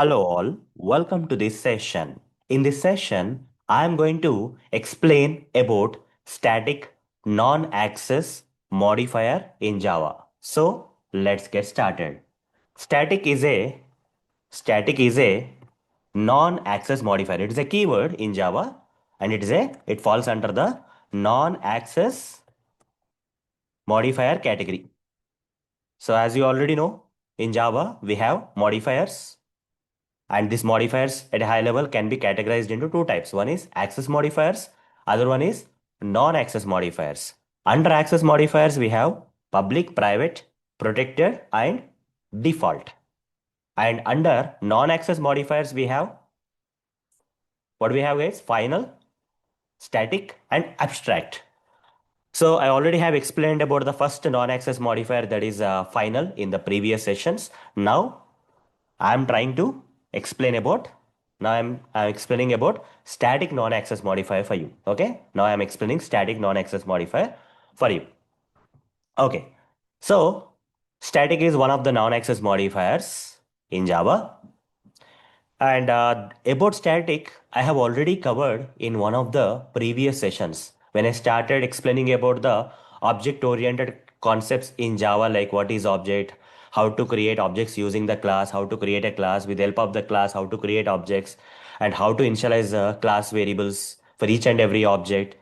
Hello all, welcome to this session. In this session, I am going to explain about static non-access modifier in Java. So let's get started. Static is a static is a non-access modifier. It is a keyword in Java and it falls under the non-access modifier category. So as you already know, in Java we have modifiers. And these modifiers at a high level can be categorized into two types. One is access modifiers, other one is non-access modifiers. Under access modifiers, we have public, private, protected, and default. And under non-access modifiers, we have what we have is final, static, and abstract. So I already have explained about the first non-access modifier, that is final, in the previous sessions. Now I'm trying to explain about I'm explaining about static non-access modifier for you. Okay. Now I'm explaining static non-access modifier for you. Okay. So static is one of the non-access modifiers in Java. And about static, I have already covered in one of the previous sessions when I started explaining about the object-oriented concepts in Java, like what is object, how to create objects using the class, how to create a class with help of the class, how to create objects, and how to initialize class variables for each and every object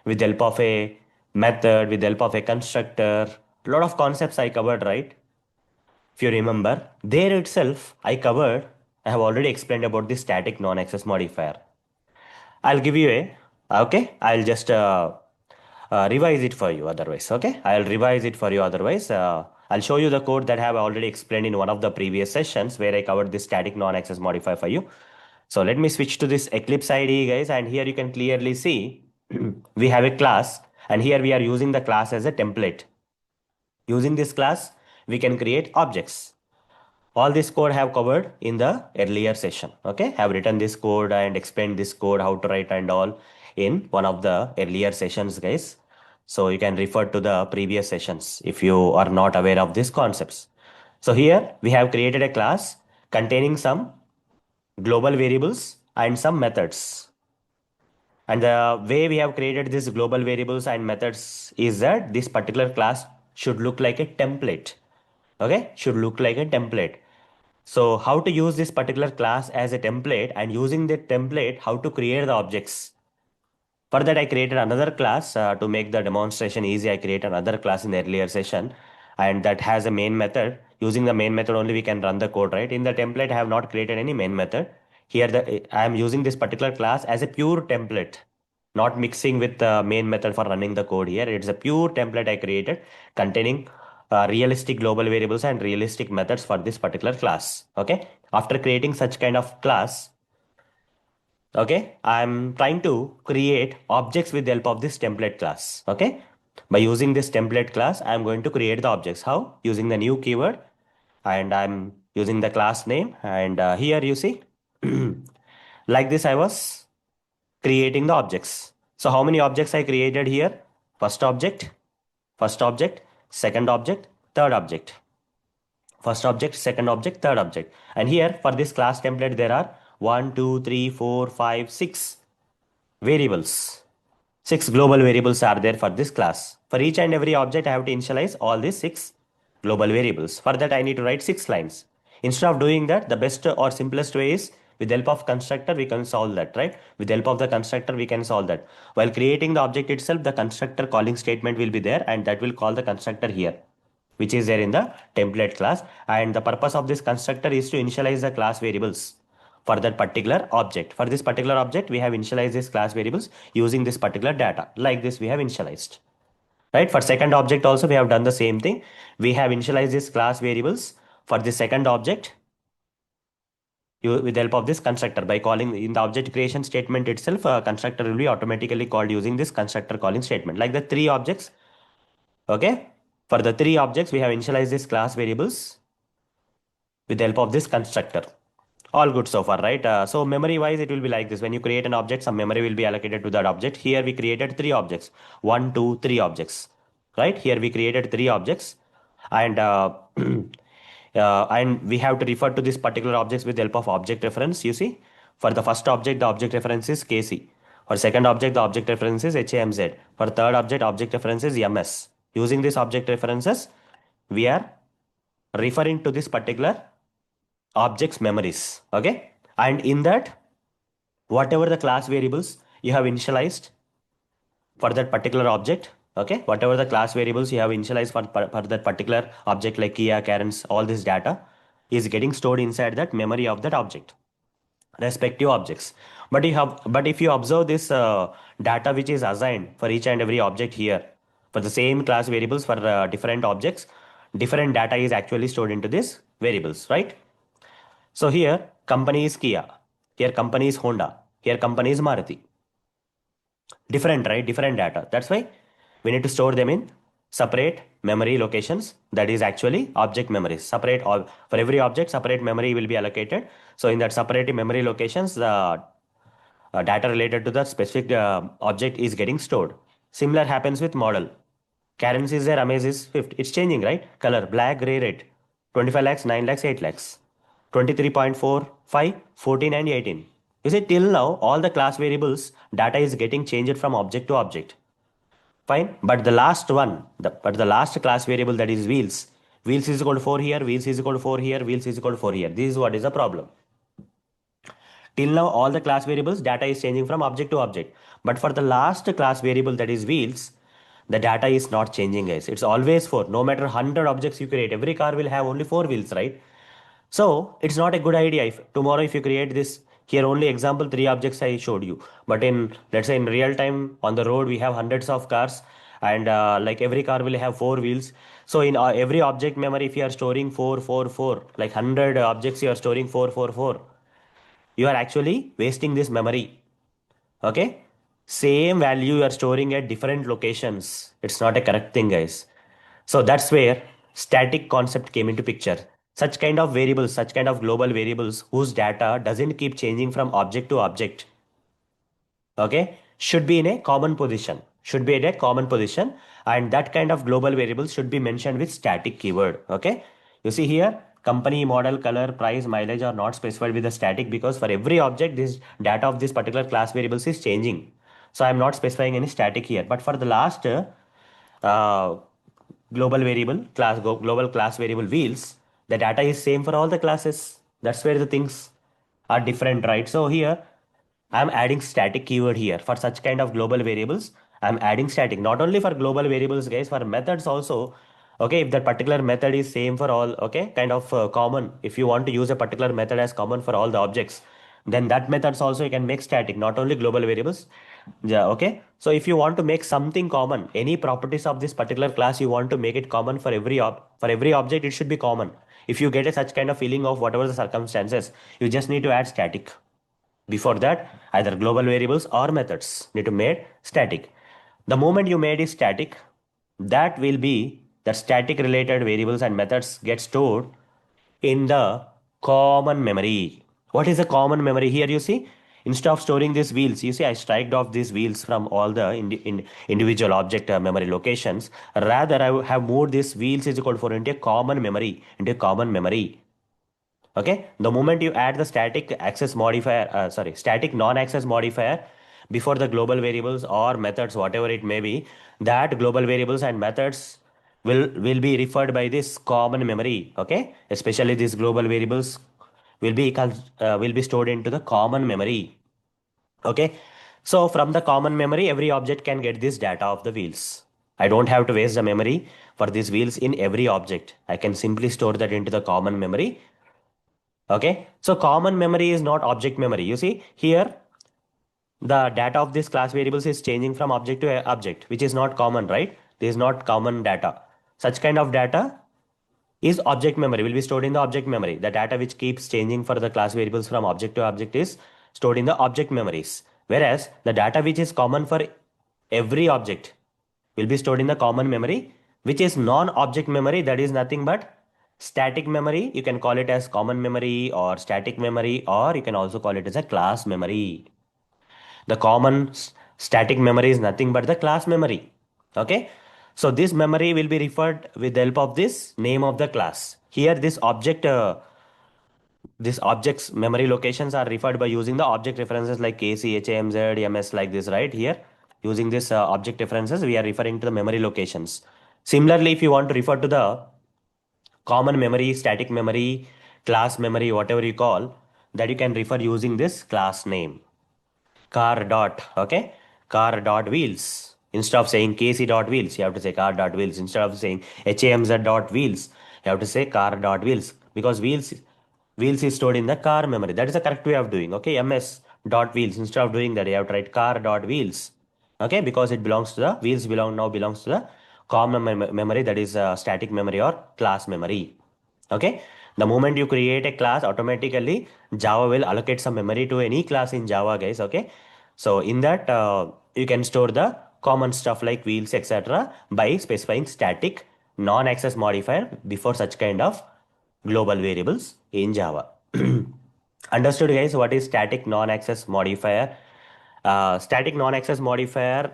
with help of a method, with help of a constructor. A lot of concepts I covered, right? If you remember, there itself I have already explained about the static non-access modifier. I'll give you okay, I'll just revise it for you otherwise, okay? I'll revise it for you otherwise. I'll show you the code that I have already explained in one of the previous sessions where I covered this static non-access modifier for you. So let me switch to this Eclipse IDE, guys, and here you can clearly see we have a class, and here we are using the class as a template. Using this class, we can create objects. All this code have covered in the earlier session. Okay, have written this code and explained this code, how to write and all in one of the earlier sessions, guys. So you can refer to the previous sessions if you are not aware of these concepts. So here we have created a class containing some global variables and some methods. And the way we have created these global variables and methods is that this particular class should look like a template. Okay, should look like a template. So how to use this particular class as a template, and using the template, how to create the objects. For that, I created another class to make the demonstration easy. I created another class in the earlier session, and that has a main method. Using the main method only we can run the code, right? In the template, I have not created any main method. Here, I am using this particular class as a pure template, not mixing with the main method for running the code here. It's a pure template I created containing realistic global variables and realistic methods for this particular class. Okay. After creating such kind of class, okay, I'm trying to create objects with the help of this template class. Okay. By using this template class, I'm going to create the objects. How? Using the new keyword, and I'm using the class name. And here you see, like this, I was creating the objects. So how many objects I created here? First object, first object, second object, third object. First object, second object, third object. And here for this class template, there are 1, 2, 3, 4, 5, 6 variables. 6 global variables are there for this class. For each and every object, I have to initialize all these 6 global variables. For that, I need to write 6 lines. Instead of doing that, the best or simplest way is with the help of constructor, we can solve that, right? With the help of the constructor, we can solve that. While creating the object itself, the constructor calling statement will be there, and that will call the constructor here, which is there in the template class. And the purpose of this constructor is to initialize the class variables for that particular object. For this particular object, we have initialized this class variables using this particular data. Like this, we have initialized. Right? For second object also, we have done the same thing. We have initialized this class variables for the second object with the help of this constructor. By calling in the object creation statement itself, a constructor will be automatically called using this constructor calling statement. Like the three objects, okay? For the three objects, we have initialized this class variables with the help of this constructor. All good so far, right? So memory wise, it will be like this. When you create an object, some memory will be allocated to that object. Here we created three objects, one, two, three objects, right? Here we created three objects, and and we have to refer to this particular objects with the help of object reference. You see, for the first object, the object reference is KC. For second object, the object reference is HAMZ. For third object reference is MS. Using these object references, we are referring to this particular object's memories. Okay, and in that, whatever the class variables you have initialized for that particular object, okay, whatever the class variables you have initialized for that particular object like Kia, Karens, all this data is getting stored inside that memory of that object, respective objects. But if you observe this data which is assigned for each and every object here, for the same class variables for different objects, different data is actually stored into these variables, right? So here company is Kia, here company is Honda, here company is Maruti. Different, right? Different data. That's why we need to store them in separate memory locations. That is actually object memories. Separate all for every object, separate memory will be allocated. So in that separate memory locations, the data related to the specific object is getting stored. Similar happens with model. Karen's is there, Amaze is 50. It's changing, right? Color, black, gray, red. 25 lakhs, 9 lakhs, 8 lakhs. 23.45, 14 and 18. You see, till now, all the class variables data is getting changed from object to object. Fine. But the last one, the last class variable, that is wheels. Wheels is equal to 4 here, wheels is equal to 4 here, wheels is equal to 4 here. This is what is the problem. Till now, all the class variables data is changing from object to object. But for the last class variable, that is wheels, the data is not changing, guys. It's always 4. No matter 100 objects you create, every car will have only 4 wheels, right? So it's not a good idea if tomorrow if you create this, here only example 3 objects I showed you. But in, let's say, in real time on the road we have hundreds of cars, and like every car will have 4 wheels. So in every object memory, if you are storing 4 4 4, like 100 objects you are storing 4 4 4, you are actually wasting this memory. Okay, same value you are storing at different locations. It's not a correct thing, guys. So that's where static concept came into picture. Such kind of variables, such kind of global variables whose data doesn't keep changing from object to object, okay, should be in a common position, should be in a common position, and that kind of global variables should be mentioned with static keyword. Okay, you see here, company, model, color, price, mileage are not specified with the static because for every object this data of this particular class variables is changing. So I'm not specifying any static here. But for the last uh, global variable class, global class variable wheels, the data is same for all the classes. That's where the things are different, right? So here I'm adding static keyword here for such kind of global variables. I'm adding static not only for global variables, guys, for methods also. Okay, if that particular method is same for all, okay, kind of common. If you want to use a particular method as common for all the objects, then that methods also you can make static, not only global variables. Yeah, okay. So if you want to make something common, any properties of this particular class, you want to make it common for for every object, it should be common. If you get a such kind of feeling of whatever the circumstances, you just need to add static. Before that, either global variables or methods need to made static. The moment you made it static, that will be the static related variables and methods get stored in the common memory. What is a common memory? Here you see, instead of storing these wheels, you see I striked off these wheels from all the individual object memory locations. Rather, I have moved this wheels is equal to 4 into a common memory, Okay, the moment you add the static access modifier, static non-access modifier before the global variables or methods, whatever it may be, that global variables and methods will be referred by this common memory. Okay, especially these global variables will be stored into the common memory. Okay, so from the common memory, every object can get this data of the wheels. I don't have to waste the memory for these wheels in every object. I can simply store that into the common memory. Okay, so common memory is not object memory. You see here, the data of this class variables is changing from object to object, which is not common, right? This is not common data. Such kind of data is object memory, will be stored in the object memory. The data which keeps changing for the class variables from object to object is stored in the object memories. Whereas the data which is common for every object will be stored in the common memory, which is non-object memory. That is nothing but static memory. You can call it as common memory or static memory, or you can also call it as a class memory. The common static memory is nothing but the class memory. Okay, So this memory will be referred with the help of this name of the class. Here this object's memory locations are referred by using the object references like KC, HAMZ, MS like this, right? Here, using this object references, we are referring to the memory locations. Similarly, if you want to refer to the common memory, static memory, class memory, whatever you call, that you can refer using this class name. Car dot, okay? Car dot wheels. Instead of saying KC dot wheels, you have to say car dot wheels. Instead of saying HAMZ dot wheels, you have to say car dot wheels, because wheels is stored in the car memory. That is the correct way of doing. Okay, MS dot wheels. Instead of doing that, you have to write car dot wheels. Okay, because it belongs to the wheels belongs to the common memory, that is static memory or class memory. Okay, the moment you create a class, automatically Java will allocate some memory to any class in Java, guys. Okay, so in that you can store the common stuff like wheels, etc., by specifying static non-access modifier before such kind of global variables in Java. Understood, guys, what is static non-access modifier? Static non-access modifier,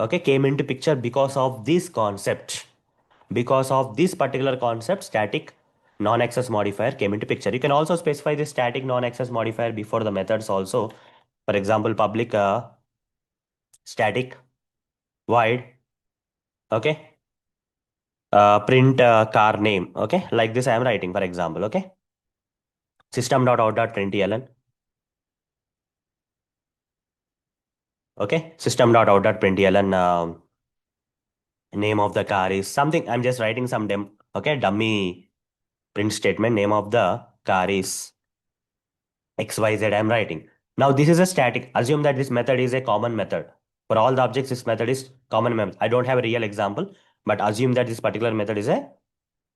okay, came into picture because of this concept. Because of this particular concept, static non-access modifier came into picture. You can also specify the static non-access modifier before the methods also. For example, public static void, okay, print car name, okay, like this I am writing, for example, okay, system.out.println, okay, system.out.println, name of the car is something. I'm just writing some okay, dummy print statement. Name of the car is XYZ, I'm writing. Now this is a static. Assume that this method is a common method. For all the objects, this method is common method. I don't have a real example, but assume that this particular method is a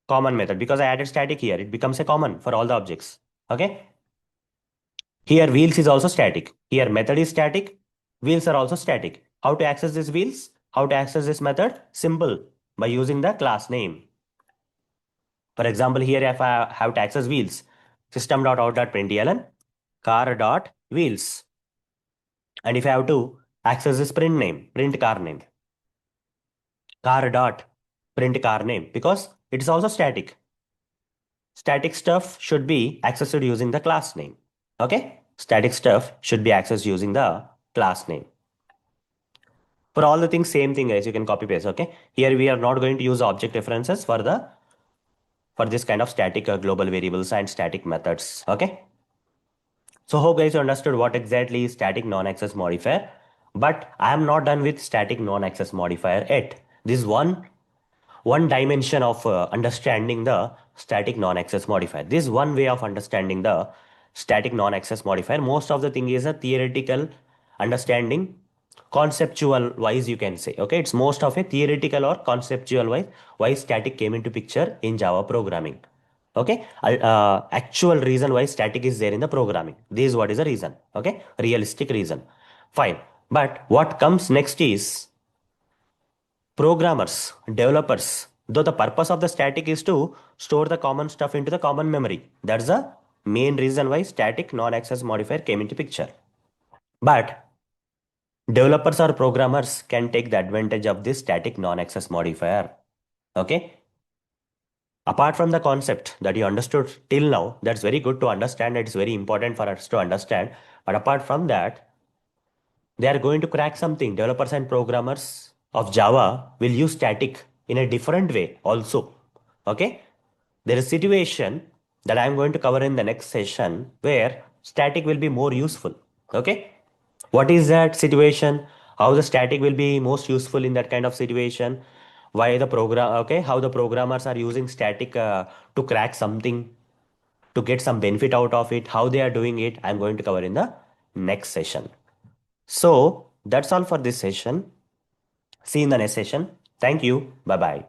common method because I added static here. It becomes a common for all the objects. Okay. Here wheels is also static. Here method is static. Wheels are also static. How to access these wheels? How to access this method? Simple. By using the class name. For example, here if I have to access wheels, system.out.println car.wheels. And if I have to access this print name, print car name, car dot print car name, because it is also static. Static stuff should be accessed using the class name. Okay? Static stuff should be accessed using the class name. For all the things, same thing, guys. You can copy paste. Okay. Here we are not going to use object references for this kind of static global variables and static methods. Okay. So hope guys you understood what exactly is static non-access modifier. But I am not done with static non-access modifier yet. This is one dimension of understanding the static non-access modifier. This is one way of understanding the static non-access modifier. Most of the thing is a theoretical understanding, conceptual wise you can say. Okay, it's most of a theoretical or conceptual wise why static came into picture in Java programming. Okay, actual reason why static is there in the programming. This is what is the reason. Okay, realistic reason. Fine, but what comes next is programmers, developers, though the purpose of the static is to store the common stuff into the common memory. That's the main reason why static non-access modifier came into picture. But developers or programmers can take the advantage of this static non-access modifier. Okay. Apart from the concept that you understood till now, that's very good to understand. It's very important for us to understand. But apart from that, they are going to crack something. Developers and programmers of Java will use static in a different way also. Okay. There is a situation that I'm going to cover in the next session where static will be more useful. Okay. What is that situation? How the static will be most useful in that kind of situation? Why the program, okay, how the programmers are using static to crack something, to get some benefit out of it, how they are doing it, I'm going to cover in the next session. So that's all for this session. See you in the next session. Thank you. Bye bye.